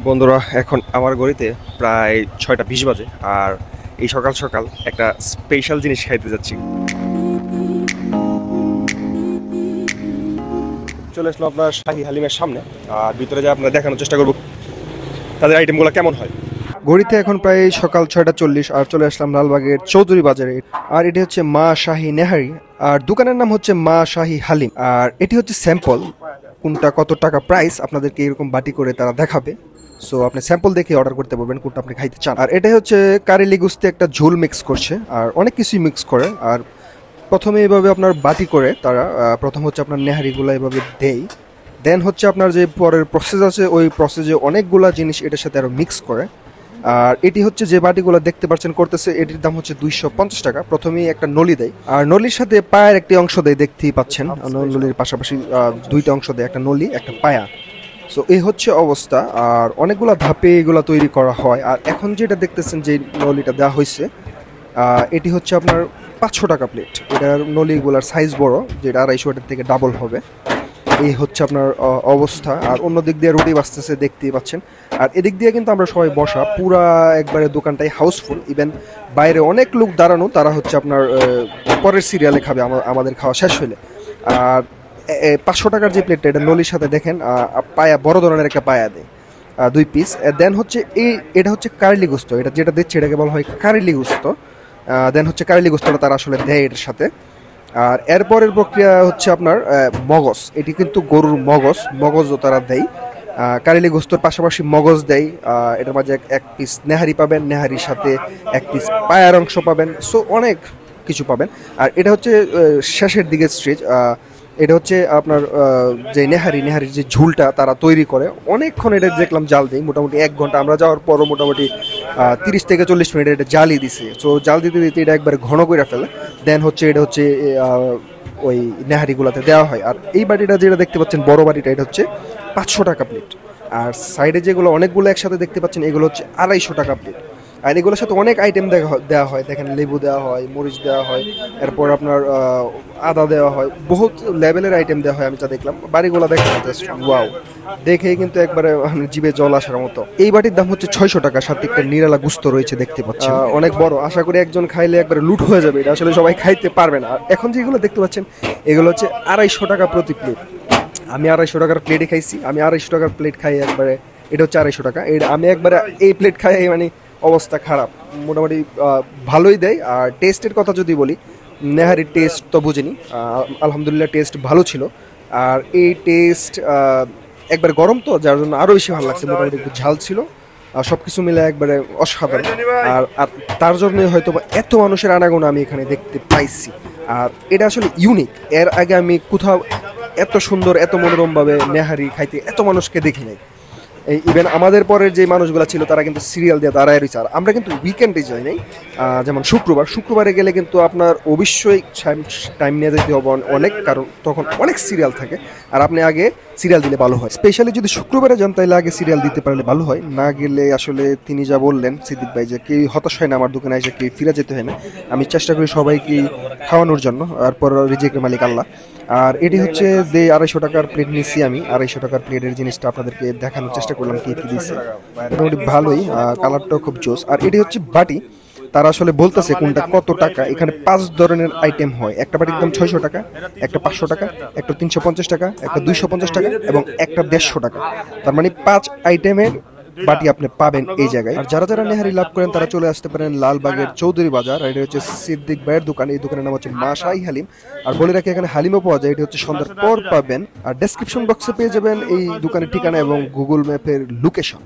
বন্ধুরা, এখন আমার ঘড়িতে প্রায় 6টা 20 বাজে, আর এই সকাল সকাল একটা স্পেশাল জিনিস খাইতে যাচ্ছি। চলে আসলাম আপনার শাহী হালিমের সামনে, আর ভিতরে যা আপনারা দেখানোর চেষ্টা করব তাদের আইটেমগুলো কেমন হয়। ঘড়িতে এখন প্রায় সকাল 6টা 40, আর চলে আসলাম লালবাগের চৌধুরী বাজারে। আর এটি হচ্ছে মা শাহী নেহারি, আর দোকানের নাম হচ্ছে মা শাহী হালিম। আর এটি হচ্ছে স্যাম্পল, কোনটা কত টাকা প্রাইস আপনাদেরকে এরকম বাটি করে তারা দেখাবে। সো আপনি স্যাম্পল দেখে অর্ডার করতে পারবেন কোনটা আপনি খাইতে চান। আর এটাই হচ্ছে কারি লিগুস্তে একটা ঝোল মিক্স করছে, আর অনেক কিছুই মিক্স করে। আর প্রথমে এভাবে আপনার বাটি করে তারা প্রথম হচ্ছে আপনার নেহারিগুলো এভাবে দেয়, দেন হচ্ছে আপনার যে পরের প্রসেস আছে ওই প্রসেসে অনেকগুলা জিনিস এটার সাথে আরও মিক্স করে। আর এটি হচ্ছে যে বাটিগুলো দেখতে পাচ্ছেন করতেছে, এটির দাম হচ্ছে 250 টাকা। প্রথমেই একটা নলি দেয়, আর নলির সাথে পায়ের একটি অংশ দেয়, দেখতেই পাচ্ছেন। নলির পাশাপাশি দুইটা অংশ দেয়, একটা নলি একটা পায়া। সো এই হচ্ছে অবস্থা। আর অনেকগুলো ধাপে এগুলো তৈরি করা হয়। আর এখন যেটা দেখতেছেন যে নলিটা দেওয়া হয়েছে, এটি হচ্ছে আপনার 500 টাকা প্লেট। এটার নলিগুলার সাইজ বড়, যেটা 250 থেকে ডাবল হবে। এই হচ্ছে আপনার অবস্থা। আর অন্য দিক দিয়ে রুটি বাজতেছে, দেখতেই পাচ্ছেন। আর এদিক দিয়ে কিন্তু আমরা সবাই বসা, পুরা একবারে দোকানটাই হাউসফুল। ইভেন বাইরে অনেক লোক দাঁড়ানো, তারা হচ্ছে আপনার পরের সিরিয়ালে খাবে আমাদের খাওয়া শেষ হলে। আর 500 টাকার যে প্লেটটা, এটা নলির সাথে দেখেন পায়া, বড় ধরনের একটা পায়া দেয়, 2 পিস। দেন হচ্ছে এটা হচ্ছে কারলি গোস্ত, এটা যেটা দিচ্ছে এটাকে বলা হয় কারলি গোস্ত। দেন হচ্ছে কারলি গোস্তটা তারা আসলে দেয় এটার সাথে। আর এরপরের প্রক্রিয়া হচ্ছে আপনার মগজ, এটি কিন্তু গরুর মগজও তারা দেয়। কারেলি গোস্তর পাশাপাশি মগজ দেয়। এটার মাঝে এক পিস নেহারি পাবেন, নেহারির সাথে 1 পিস পায়ার অংশ পাবেন। সো অনেক কিছু পাবেন। আর এটা হচ্ছে শেষের দিকে স্টেজ। এটা হচ্ছে আপনার যে নেহারির যে ঝুলটা তারা তৈরি করে, অনেকক্ষণ এটা দেখলাম জাল দেয়, মোটামুটি 1 ঘন্টা। আমরা যাওয়ার পরও মোটামুটি 30 থেকে 40 মিনিট এটা জালই দিছে। সো জাল দিতে দিতে এটা একবারে ঘন করে ফেলে। দেন হচ্ছে এটা হচ্ছে ওই নেহারিগুলোতে দেওয়া হয়। আর এই বাটিটা যেটা দেখতে পাচ্ছেন বড় বাটিটা, এটা হচ্ছে 500 টাকা প্লেট। আর সাইডে যেগুলো অনেকগুলো একসাথে দেখতে পাচ্ছেন, এগুলো হচ্ছে 250 টাকা প্লেট। আর এগুলোর সাথে অনেক আইটেম দেওয়া হয়, দেখেন লেবু দেওয়া হয়, মরিচ দেওয়া হয়, এরপর আপনার আদা দেওয়া হয়, বহুত লেভেলের আইটেম দেওয়া হয়। আমি যা দেখলাম, বাড়িগুলো দেখেন জাস্ট ওয়াও, দেখেই কিন্তু একবারে জিভে জল আসার মতো। এই বাটির দাম হচ্ছে 600 টাকা, সাথে একটা নিরালা গুস্ত রয়েছে, দেখতে পাচ্ছেন অনেক বড়। আশা করি একজন খাইলে একবারে লুট হয়ে যাবে, এটা আসলে সবাই খাইতে পারবে না। আর এখন যেগুলো দেখতে পাচ্ছেন, এগুলো হচ্ছে 250 টাকা প্রতি প্লেট। আমি 250 টাকার প্লেটে খাইছি, আমি 250 টাকার প্লেট খাই একবারে। এটা হচ্ছে 250 টাকা। আমি একবারে এই প্লেট খাই, মানে অবস্থা খারাপ। মোটামুটি ভালোই দেয়। আর টেস্টের কথা যদি বলি, নেহারির টেস্ট তো বুঝিনি, আলহামদুলিল্লাহ টেস্ট ভালো ছিল। আর এই টেস্ট একবার গরম তো, যার জন্য আরও বেশি ভালো লাগছে। মোটামুটি একটু ঝাল ছিল, সব কিছু মিলে একবারে অসাধারণ। আর তার জন্যই হয়তো এত মানুষের আনাগোনা আমি এখানে দেখতে পাইছি। আর এটা আসলে ইউনিক, এর আগে আমি কোথাও এত সুন্দর, এত মনোরমভাবে নেহারি খাইতে এত মানুষকে দেখি নাই। ইভেন আমাদের পরের যে মানুষগুলো ছিল তারা কিন্তু সিরিয়াল দিয়ে দাঁড়ায় রয়েছে। আর আমরা কিন্তু উইকেন্ডে যাই নাই, যেমন শুক্রবারে গেলে কিন্তু আপনার অবশ্যই টাইম নিয়ে যেতে হবে অনেক, কারণ তখন অনেক সিরিয়াল থাকে। আর আপনি আগে সিরিয়াল দিলে ভালো হয়, স্পেশালি যদি শুক্রবারে যান তাহলে আগে সিরিয়াল দিতে পারলে ভালো হয়। না গেলে আসলে তিনি যা বললেন সিদ্দিক ভাই, যে কেউ হতাশ হয় না আমার দোকানে এসে, কেউ ফিরে যেতে হয় না। আমি চেষ্টা করি সবাইকে খাওয়ানোর জন্য, তারপর রিজিকের মালিক আল্লাহ। আর এটি হচ্ছে যে 250 টাকার প্লেট নিচ্ছি আমি। 250 টাকার প্লেটের জিনিসটা আপনাদেরকে দেখানোর চেষ্টা করলাম কি কি দিচ্ছে। মোটামুটি ভালোই, কালারটাও খুব জোস। আর এটি হচ্ছে বাটি, তারা আসলে বলতেছে কোনটা কত টাকা। এখানে 5 ধরনের আইটেম হয়। একটা বাটির দাম 600 টাকা, একটা 500 টাকা, একটা 350 টাকা, একটা 250 টাকা এবং একটা 150 টাকা। তার মানে 5 আইটেমের বাটি আপনি পাবেন এই জায়গায়। আর যারা যারা নেহারি লাভ করেন তারা চলে আসতে পারেন লালবাগের চৌধুরী বাজার। আর এটা হচ্ছে সিদ্দিক ভাইয়ের দোকান, এই দোকানের নাম হচ্ছে মা শাহী হালিম। আর বলে রাখি, এখানে হালিমও পাওয়া যায়। এটি হচ্ছে সন্ধ্যার পর পাবেন। আর ডেসক্রিপশন বক্সে পেয়ে যাবেন এই দোকানের ঠিকানা এবং গুগল ম্যাপের লোকেশন।